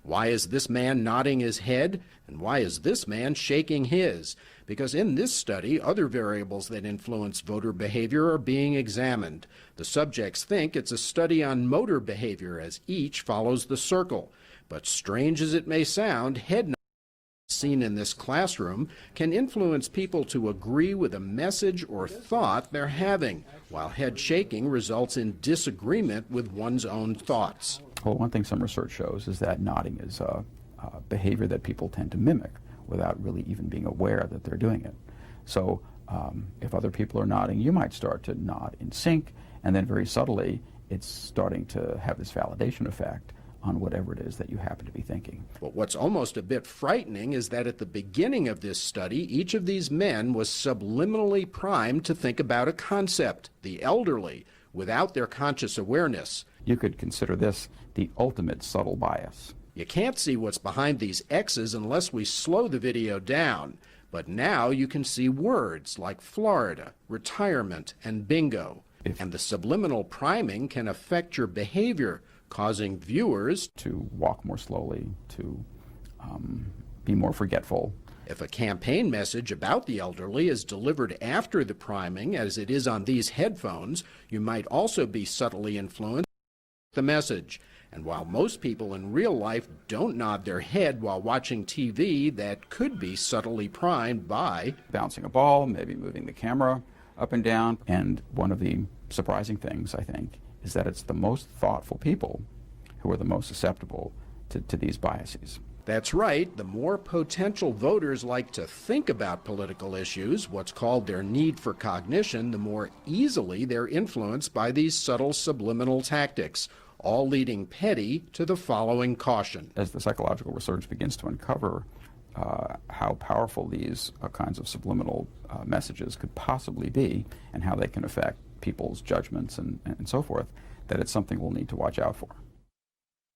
Why is this man nodding his head, and why is this man shaking his? Because in this study, other variables that influence voter behavior are being examined. The subjects think it's a study on motor behavior as each follows the circle. But strange as it may sound, head nodding, seen in this classroom, can influence people to agree with a message or thought they're having, while head shaking results in disagreement with one's own thoughts. Well, one thing some research shows is that nodding is a behavior that people tend to mimic without really even being aware that they're doing it. So if other people are nodding, you might start to nod in sync, and then very subtly it's starting to have this validation effect on whatever it is that you happen to be thinking. But what's almost a bit frightening is that at the beginning of this study, each of these men was subliminally primed to think about a concept, the elderly, without their conscious awareness. You could consider this the ultimate subtle bias. You can't see what's behind these X's unless we slow the video down. But now you can see words like Florida, retirement, and bingo. And the subliminal priming can affect your behavior, causing viewers to walk more slowly, to be more forgetful. If a campaign message about the elderly is delivered after the priming, as it is on these headphones, you might also be subtly influenced by the message. And while most people in real life don't nod their head while watching TV, that could be subtly primed by bouncing a ball, maybe moving the camera up and down. And one of the surprising things, I think, is that it's the most thoughtful people who are the most susceptible to these biases. That's right. The more potential voters like to think about political issues, what's called their need for cognition, the more easily they're influenced by these subtle subliminal tactics, all leading Petty to the following caution. As the psychological research begins to uncover how powerful these kinds of subliminal messages could possibly be and how they can affect people's judgments and so forth, that it's something we'll need to watch out for.